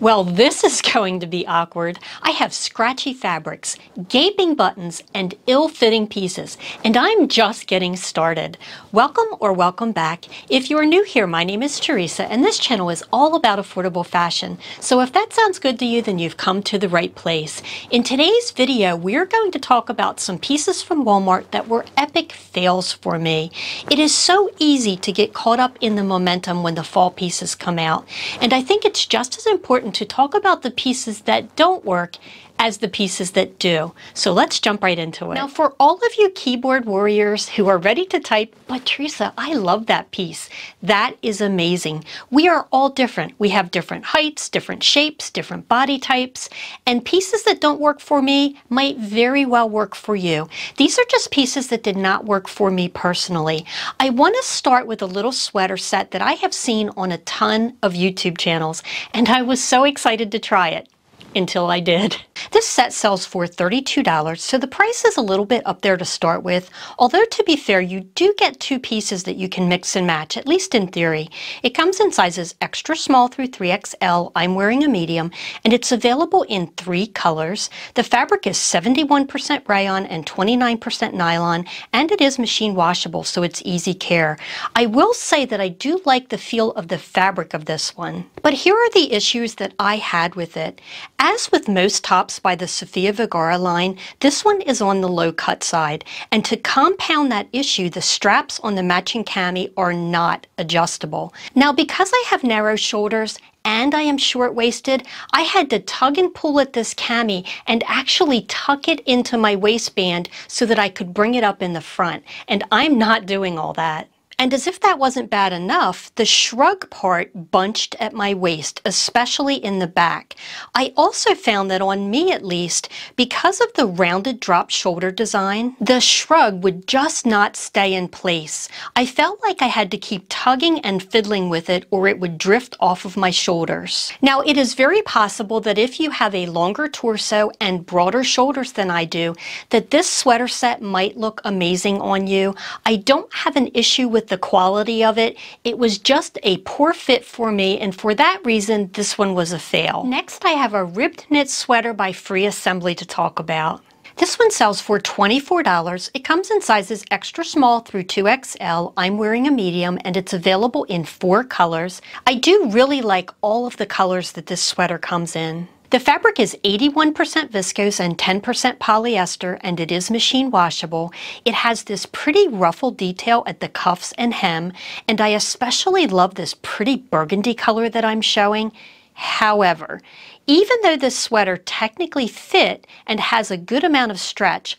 Well, this is going to be awkward. I have scratchy fabrics, gaping buttons, and ill-fitting pieces, and I'm just getting started. Welcome or welcome back. If you are new here, my name is Teresa, and this channel is all about affordable fashion. So if that sounds good to you, then you've come to the right place. In today's video, we're going to talk about some pieces from Walmart that were epic fails for me. It is so easy to get caught up in the momentum when the fall pieces come out, and I think it's just as important to talk about the pieces that don't work as the pieces that do. So let's jump right into it. Now, for all of you keyboard warriors who are ready to type, but Teresa, I love that piece. That is amazing. We are all different. We have different heights, different shapes, different body types, and pieces that don't work for me might very well work for you. These are just pieces that did not work for me personally. I want to start with a little sweater set that I have seen on a ton of YouTube channels, and I was so excited to try it. Until I did. This set sells for $32, so the price is a little bit up there to start with, although to be fair, you do get two pieces that you can mix and match, at least in theory. It comes in sizes extra small through 3XL, I'm wearing a medium, and it's available in 3 colors. The fabric is 71% rayon and 29% nylon, and it is machine washable, so it's easy care. I will say that I do like the feel of the fabric of this one, but here are the issues that I had with it. As with most tops by the Sofia Vergara line, this one is on the low cut side, and to compound that issue, the straps on the matching cami are not adjustable. Now, because I have narrow shoulders and I am short-waisted, I had to tug and pull at this cami and actually tuck it into my waistband so that I could bring it up in the front, and I'm not doing all that. And as if that wasn't bad enough, the shrug part bunched at my waist, especially in the back. I also found that on me at least, because of the rounded drop shoulder design, the shrug would just not stay in place. I felt like I had to keep tugging and fiddling with it or it would drift off of my shoulders. Now, it is very possible that if you have a longer torso and broader shoulders than I do, that this sweater set might look amazing on you. I don't have an issue with the quality of it. It was just a poor fit for me, and for that reason, this one was a fail. Next, I have a ribbed knit sweater by Free Assembly to talk about. This one sells for $24. It comes in sizes extra small through 2XL. I'm wearing a medium, and it's available in 4 colors. I do really like all of the colors that this sweater comes in. The fabric is 81% viscose and 10% polyester, and it is machine washable. It has this pretty ruffled detail at the cuffs and hem, and I especially love this pretty burgundy color that I'm showing. However, even though this sweater technically fit and has a good amount of stretch,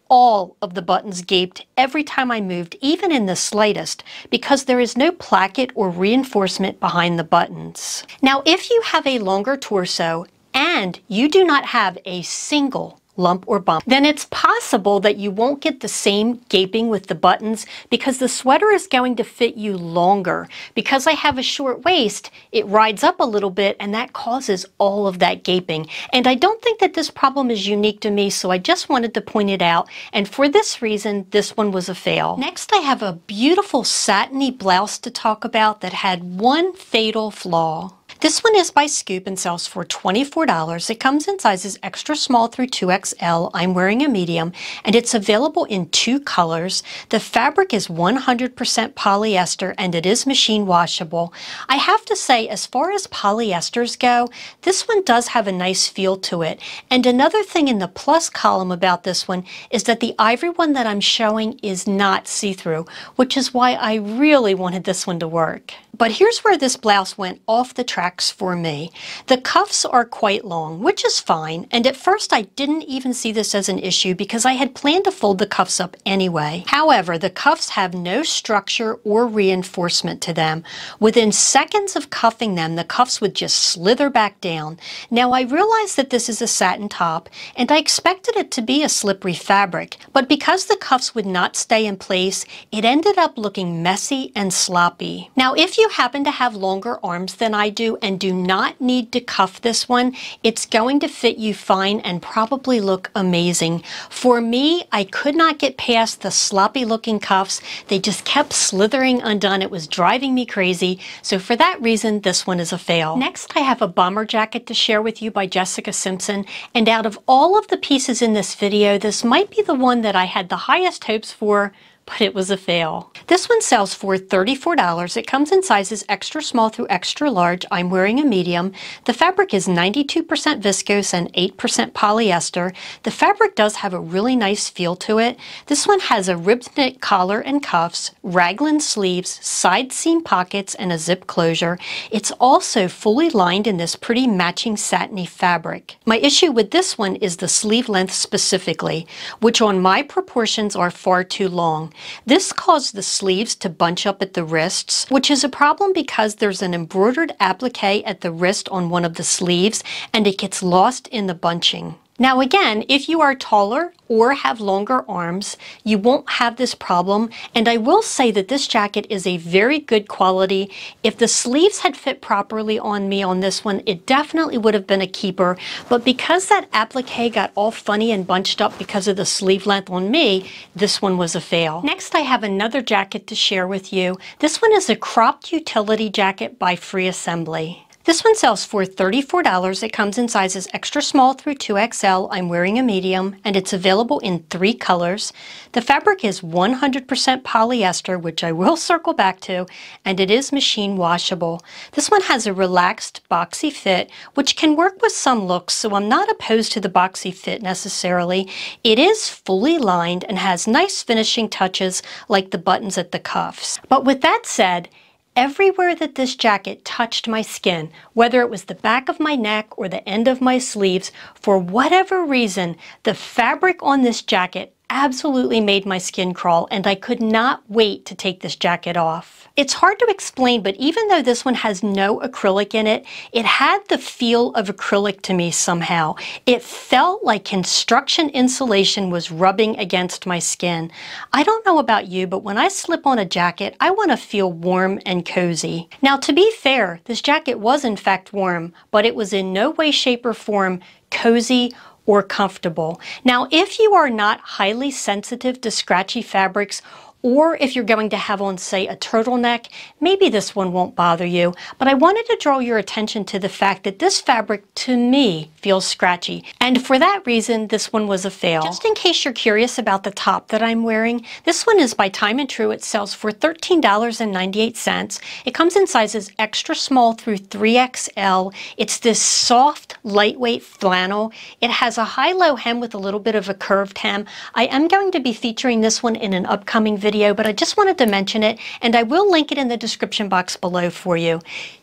all of the buttons gaped every time I moved, even in the slightest, because there is no placket or reinforcement behind the buttons. Now, if you have a longer torso, and you do not have a single lump or bump, then it's possible that you won't get the same gaping with the buttons because the sweater is going to fit you longer. Because I have a short waist, it rides up a little bit and that causes all of that gaping. And I don't think that this problem is unique to me, so I just wanted to point it out. And for this reason, this one was a fail. Next, I have a beautiful satiny blouse to talk about that had one fatal flaw. This one is by Scoop and sells for $24. It comes in sizes extra small through 2XL. I'm wearing a medium, and it's available in 2 colors. The fabric is 100% polyester, and it is machine washable. I have to say, as far as polyesters go, this one does have a nice feel to it. And another thing in the plus column about this one is that the ivory one that I'm showing is not see-through, which is why I really wanted this one to work. But here's where this blouse went off the tracks for me. The cuffs are quite long, which is fine, and at first I didn't even see this as an issue because I had planned to fold the cuffs up anyway. However, the cuffs have no structure or reinforcement to them. Within seconds of cuffing them, the cuffs would just slither back down. Now, I realize that this is a satin top, and I expected it to be a slippery fabric, but because the cuffs would not stay in place, it ended up looking messy and sloppy. Now, if you happen to have longer arms than I do, you and do not need to cuff this one. It's going to fit you fine and probably look amazing. For me, I could not get past the sloppy looking cuffs. They just kept slithering undone. It was driving me crazy. So for that reason, this one is a fail. Next, I have a bomber jacket to share with you by Jessica Simpson. And out of all of the pieces in this video, this might be the one that I had the highest hopes for, but it was a fail. This one sells for $34. It comes in sizes extra small through extra large. I'm wearing a medium. The fabric is 92% viscose and 8% polyester. The fabric does have a really nice feel to it. This one has a ribbed knit collar and cuffs, raglan sleeves, side seam pockets, and a zip closure. It's also fully lined in this pretty matching satiny fabric. My issue with this one is the sleeve length specifically, which on my proportions are far too long. This caused the sleeves to bunch up at the wrists, which is a problem because there's an embroidered applique at the wrist on one of the sleeves and it gets lost in the bunching. Now again, if you are taller or have longer arms, you won't have this problem. And I will say that this jacket is a very good quality. If the sleeves had fit properly on me on this one, it definitely would have been a keeper. But because that applique got all funny and bunched up because of the sleeve length on me, this one was a fail. Next, I have another jacket to share with you. This one is a cropped utility jacket by Free Assembly. This one sells for $34. It comes in sizes extra small through 2XL. I'm wearing a medium, and it's available in 3 colors. The fabric is 100% polyester, which I will circle back to, and it is machine washable. This one has a relaxed, boxy fit, which can work with some looks, so I'm not opposed to the boxy fit necessarily. It is fully lined and has nice finishing touches like the buttons at the cuffs. But with that said, everywhere that this jacket touched my skin, whether it was the back of my neck or the end of my sleeves, for whatever reason, the fabric on this jacket absolutely made my skin crawl, and I could not wait to take this jacket off. It's hard to explain, but even though this one has no acrylic in it, it had the feel of acrylic to me somehow. It felt like construction insulation was rubbing against my skin. I don't know about you, but when I slip on a jacket, I want to feel warm and cozy. Now, to be fair, this jacket was in fact warm, but it was in no way, shape, or form cozy or comfortable. Now, if you are not highly sensitive to scratchy fabrics, or if you're going to have on, say, a turtleneck, maybe this one won't bother you. But I wanted to draw your attention to the fact that this fabric, to me, feels scratchy. And for that reason, this one was a fail. Just in case you're curious about the top that I'm wearing, this one is by Time and Tru. It sells for $13.98. It comes in sizes extra small through 3XL. It's this soft, lightweight flannel. It has a high-low hem with a little bit of a curved hem. I am going to be featuring this one in an upcoming video, but I just wanted to mention it, and I will link it in the description box below for you.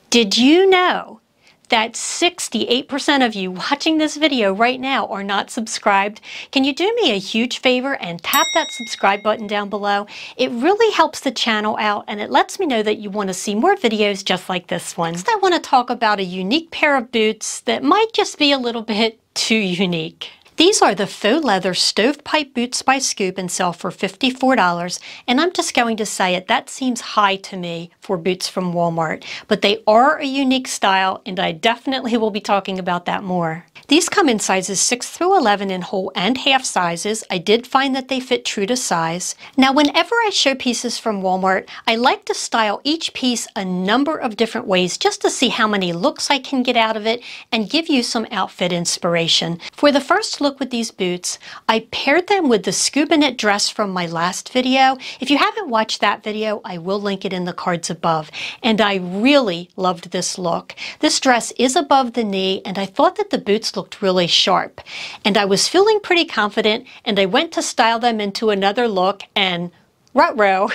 Did you know that 68% of you watching this video right now are not subscribed? Can you do me a huge favor and tap that subscribe button down below? It really helps the channel out, and it lets me know that you want to see more videos just like this one. Next, I want to talk about a unique pair of boots that might just be a little bit too unique. These are the faux leather stovepipe boots by Scoop and sell for $54. And I'm just going to say it, that seems high to me for boots from Walmart. But they are a unique style, and I definitely will be talking about that more. These come in sizes 6 through 11 in whole and half sizes. I did find that they fit true to size. Now, whenever I show pieces from Walmart, I like to style each piece a number of different ways just to see how many looks I can get out of it and give you some outfit inspiration. For the first look with these boots, I paired them with the scuba knit dress from my last video. If you haven't watched that video, I will link it in the cards above. And I really loved this look. This dress is above the knee, and I thought that the boots looked really sharp. And I was feeling pretty confident, and I went to style them into another look, and ruh-roh,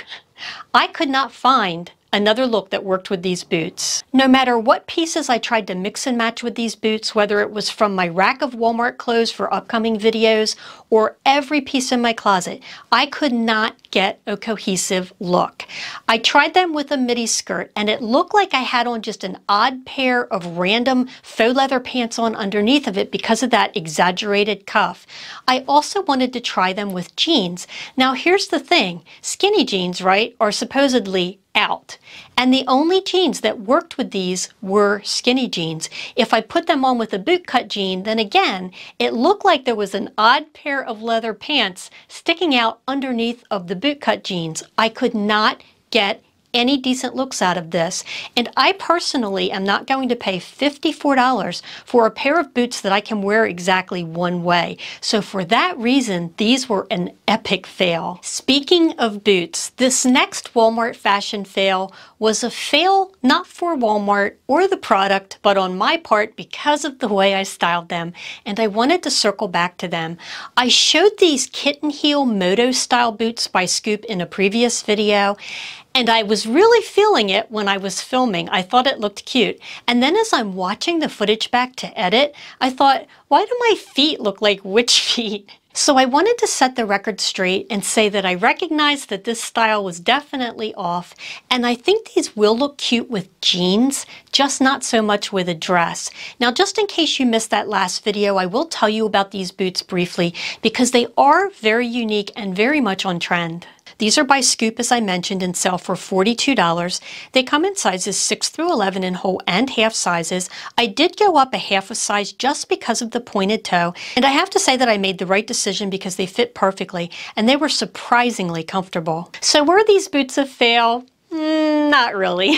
I could not find another look that worked with these boots. No matter what pieces I tried to mix and match with these boots, whether it was from my rack of Walmart clothes for upcoming videos or every piece in my closet, I could not get a cohesive look. I tried them with a midi skirt, and it looked like I had on just an odd pair of random faux leather pants on underneath of it because of that exaggerated cuff. I also wanted to try them with jeans. Now here's the thing, skinny jeans, right, are supposedly out. And the only jeans that worked with these were skinny jeans. If I put them on with a bootcut jean, then again, it looked like there was an odd pair of leather pants sticking out underneath of the bootcut jeans. I could not get any decent looks out of this, and I personally am not going to pay $54 for a pair of boots that I can wear exactly one way. So for that reason, these were an epic fail. Speaking of boots, this next Walmart fashion fail was a fail not for Walmart or the product, but on my part because of the way I styled them, and I wanted to circle back to them. I showed these kitten heel moto style boots by Scoop in a previous video, and I was really feeling it when I was filming. I thought it looked cute. And then as I'm watching the footage back to edit, I thought, why do my feet look like witch feet? So I wanted to set the record straight and say that I recognized that this style was definitely off, and I think these will look cute with jeans, just not so much with a dress. Now, just in case you missed that last video, I will tell you about these boots briefly because they are very unique and very much on trend. These are by Scoop, as I mentioned, and sell for $42. They come in sizes 6 through 11 in whole and half sizes. I did go up a half a size just because of the pointed toe, and I have to say that I made the right decision because they fit perfectly, and they were surprisingly comfortable. So were these boots a fail? Not really.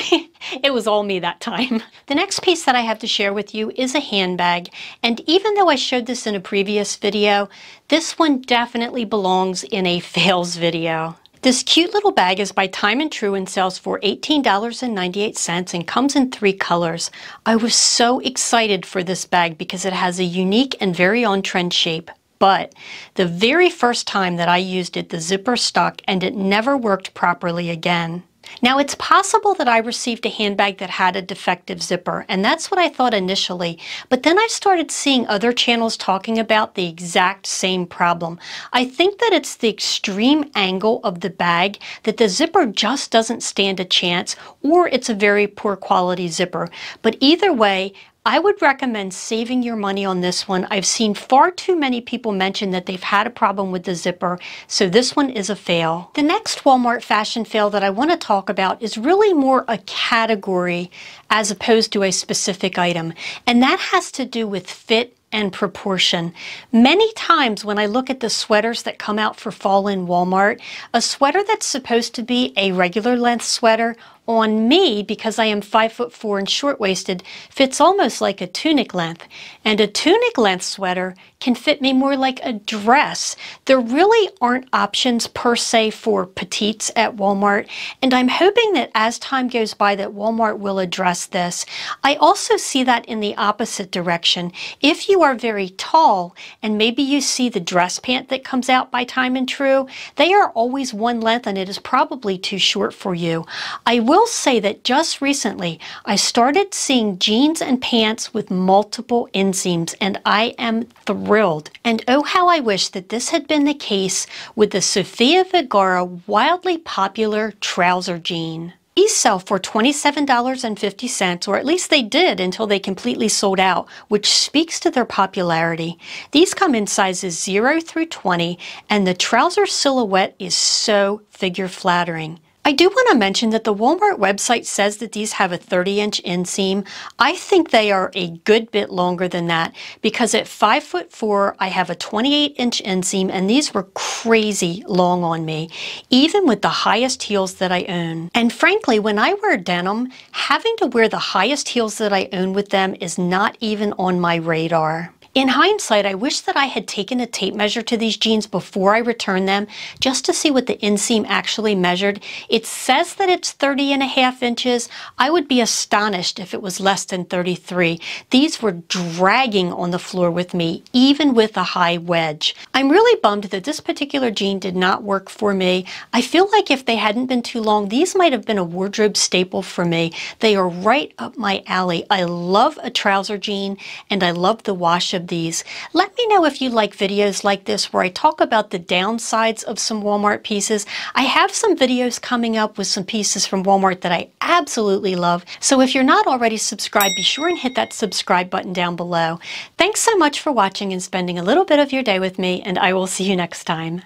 It was all me that time. The next piece that I have to share with you is a handbag, and even though I showed this in a previous video, this one definitely belongs in a fails video. This cute little bag is by Time & Tru and sells for $18.98 and comes in 3 colors. I was so excited for this bag because it has a unique and very on-trend shape. But the very first time that I used it, the zipper stuck and it never worked properly again. Now, it's possible that I received a handbag that had a defective zipper, and that's what I thought initially, but then I started seeing other channels talking about the exact same problem. I think that it's the extreme angle of the bag that the zipper just doesn't stand a chance, or it's a very poor quality zipper. But either way, I would recommend saving your money on this one. I've seen far too many people mention that they've had a problem with the zipper, so this one is a fail. The next Walmart fashion fail that I want to talk about is really more a category as opposed to a specific item, and that has to do with fit and proportion. Many times when I look at the sweaters that come out for fall in Walmart, a sweater that's supposed to be a regular length sweater on me, because I am 5'4" and short-waisted, fits almost like a tunic length. And a tunic length sweater can fit me more like a dress. There really aren't options per se for petites at Walmart, and I'm hoping that as time goes by that Walmart will address this. I also see that in the opposite direction. If you are very tall and maybe you see the dress pant that comes out by Time & Tru, they are always one length and it is probably too short for you. I will say that just recently I started seeing jeans and pants with multiple inseams, and I am thrilled. And oh, how I wish that this had been the case with the Sofia Vergara wildly popular trouser jean. These sell for $27.50, or at least they did until they completely sold out, which speaks to their popularity. These come in sizes 0 through 20, and the trouser silhouette is so figure flattering. I do want to mention that the Walmart website says that these have a 30-inch inseam. I think they are a good bit longer than that because at 5'4", I have a 28-inch inseam, and these were crazy long on me, even with the highest heels that I own. And frankly, when I wear denim, having to wear the highest heels that I own with them is not even on my radar. In hindsight, I wish that I had taken a tape measure to these jeans before I returned them just to see what the inseam actually measured. It says that it's 30.5 inches. I would be astonished if it was less than 33. These were dragging on the floor with me, even with a high wedge. I'm really bummed that this particular jean did not work for me. I feel like if they hadn't been too long, these might have been a wardrobe staple for me. They are right up my alley. I love a trouser jean, and I love the wash of these. Let me know if you like videos like this where I talk about the downsides of some Walmart pieces. I have some videos coming up with some pieces from Walmart that I absolutely love. So if you're not already subscribed, be sure and hit that subscribe button down below. Thanks so much for watching and spending a little bit of your day with me, and I will see you next time.